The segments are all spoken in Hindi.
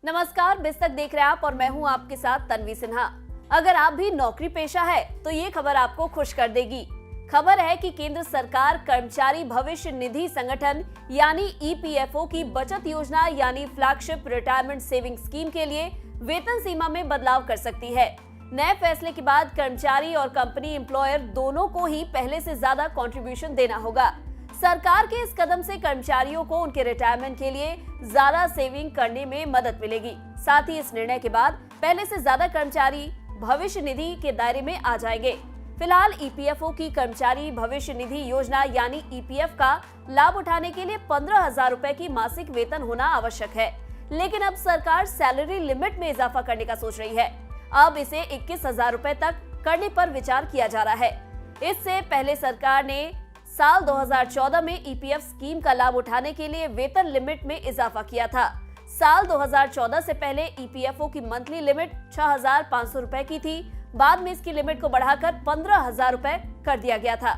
नमस्कार, बिस्तक देख रहे हैं आप और मैं हूं आपके साथ तन्वी सिन्हा। अगर आप भी नौकरी पेशा है तो ये खबर आपको खुश कर देगी। खबर है कि केंद्र सरकार कर्मचारी भविष्य निधि संगठन यानी ईपीएफओ की बचत योजना यानी फ्लैगशिप रिटायरमेंट सेविंग स्कीम के लिए वेतन सीमा में बदलाव कर सकती है। नए फैसले के बाद कर्मचारी और कंपनी एम्प्लॉयर दोनों को ही पहले से ज्यादा कंट्रीब्यूशन देना होगा। सरकार के इस कदम से कर्मचारियों को उनके रिटायरमेंट के लिए ज्यादा सेविंग करने में मदद मिलेगी। साथ ही इस निर्णय के बाद पहले से ज्यादा कर्मचारी भविष्य निधि के दायरे में आ जाएंगे। फिलहाल ईपीएफओ की कर्मचारी भविष्य निधि योजना यानी ईपीएफ का लाभ उठाने के लिए 15,000 रुपए की मासिक वेतन होना आवश्यक है, लेकिन अब सरकार सैलरी लिमिट में इजाफा करने का सोच रही है। अब इसे 21,000 रुपए तक करने पर विचार किया जा रहा है। इससे पहले सरकार ने साल 2014 में ईपीएफ स्कीम का लाभ उठाने के लिए वेतन लिमिट में इजाफा किया था। साल 2014 से पहले ईपीएफओ की मंथली लिमिट 6,500 रुपए की थी। बाद में इसकी लिमिट को बढ़ाकर 15,000 रुपए कर दिया गया था।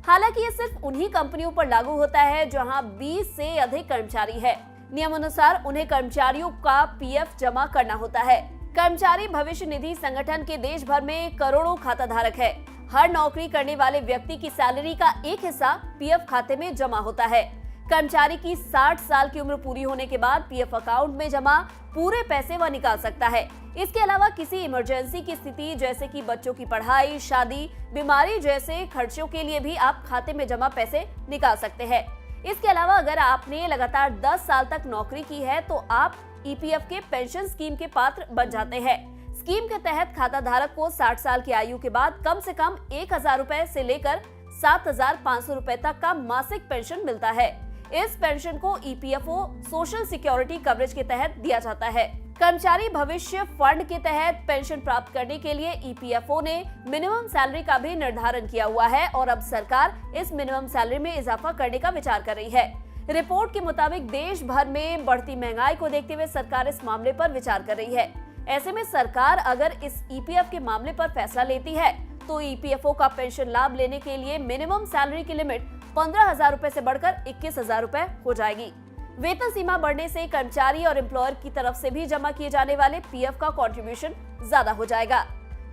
हालांकि ये सिर्फ उन्हीं कंपनियों पर लागू होता है जहां 20 से अधिक कर्मचारी है। नियमानुसार उन्हें कर्मचारियों का पीएफ जमा करना होता है। कर्मचारी भविष्य निधि संगठन के देश भर में करोड़ों खाता धारक है। हर नौकरी करने वाले व्यक्ति की सैलरी का एक हिस्सा पीएफ खाते में जमा होता है। कर्मचारी की 60 साल की उम्र पूरी होने के बाद पीएफ अकाउंट में जमा पूरे पैसे वह निकाल सकता है। इसके अलावा किसी इमरजेंसी की स्थिति जैसे कि बच्चों की पढ़ाई, शादी, बीमारी जैसे खर्चों के लिए भी आप खाते में जमा पैसे निकाल सकते हैं। इसके अलावा अगर आपने लगातार 10 साल तक नौकरी की है तो आप ईपीएफ के पेंशन स्कीम के पात्र बन जाते हैं। स्कीम के तहत खाता धारक को 60 साल की आयु के बाद कम से कम 1,000 रुपए से लेकर 7,500 रुपए तक का मासिक पेंशन मिलता है। इस पेंशन को ईपीएफओ सोशल सिक्योरिटी कवरेज के तहत दिया जाता है। कर्मचारी भविष्य फंड के तहत पेंशन प्राप्त करने के लिए ईपीएफओ ने मिनिमम सैलरी का भी निर्धारण किया हुआ है और अब सरकार इस मिनिमम सैलरी में इजाफा करने का विचार कर रही है। रिपोर्ट के मुताबिक देश भर में बढ़ती महंगाई को देखते हुए सरकार इस मामले पर विचार कर रही है। ऐसे में सरकार अगर इस ईपीएफ के मामले पर फैसला लेती है तो ईपीएफओ का पेंशन लाभ लेने के लिए मिनिमम सैलरी की लिमिट 15,000 रुपए से बढ़कर 21,000 रुपए हो जाएगी। वेतन सीमा बढ़ने से कर्मचारी और एम्प्लॉयर की तरफ से भी जमा किए जाने वाले पीएफ का कंट्रीब्यूशन ज्यादा हो जाएगा।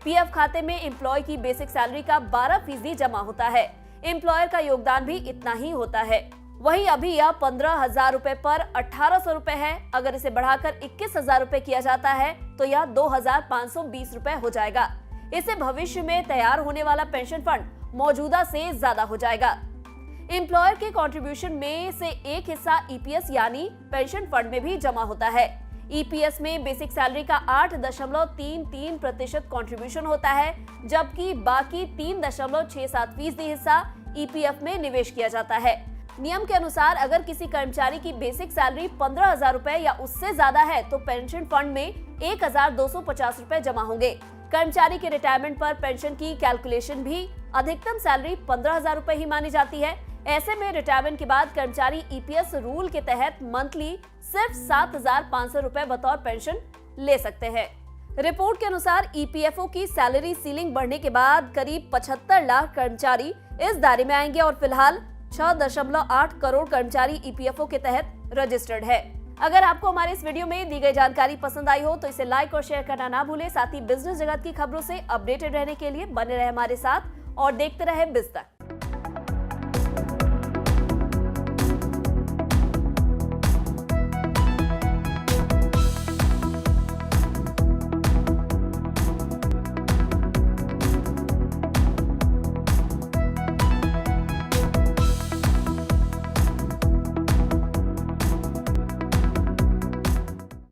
पीएफ खाते में एम्प्लॉय की बेसिक सैलरी का 12% जमा होता है। एम्प्लॉयर का योगदान भी इतना ही होता है। वहीं अभी यह 15,000 रुपए पर 1,800 रुपए है। अगर इसे बढ़ाकर 21,000 रुपए किया जाता है तो यह 2,520 रुपए हो जाएगा। इससे भविष्य में तैयार होने वाला पेंशन फंड मौजूदा से ज्यादा हो जाएगा। एम्प्लॉयर के कंट्रीब्यूशन में से एक हिस्सा ईपीएस यानी पेंशन फंड में भी जमा होता है। ईपीएस में बेसिक सैलरी का 8.33% कंट्रीब्यूशन होता है, जबकि बाकी 3.67% हिस्सा ईपीएफ में निवेश किया जाता है। नियम के अनुसार अगर किसी कर्मचारी की बेसिक सैलरी 15,000 रुपए या उससे ज्यादा है तो पेंशन फंड में 1,250 रुपए जमा होंगे। कर्मचारी के रिटायरमेंट पर पेंशन की कैलकुलेशन भी अधिकतम सैलरी 15,000 रुपए ही मानी जाती है। ऐसे में रिटायरमेंट के बाद कर्मचारी ईपीएस रूल के तहत मंथली सिर्फ 7,500 रुपए बतौर पेंशन ले सकते हैं। रिपोर्ट के अनुसार ईपीएफओ की सैलरी सीलिंग बढ़ने के बाद करीब 75 लाख कर्मचारी इस दायरे में आएंगे और फिलहाल 6.8 करोड़ कर्मचारी ईपीएफओ के तहत रजिस्टर्ड है। अगर आपको हमारे इस वीडियो में दी गई जानकारी पसंद आई हो तो इसे लाइक और शेयर करना ना भूलें। साथ ही बिजनेस जगत की खबरों से अपडेटेड रहने के लिए बने रहे हमारे साथ और देखते रहे बिज़तक।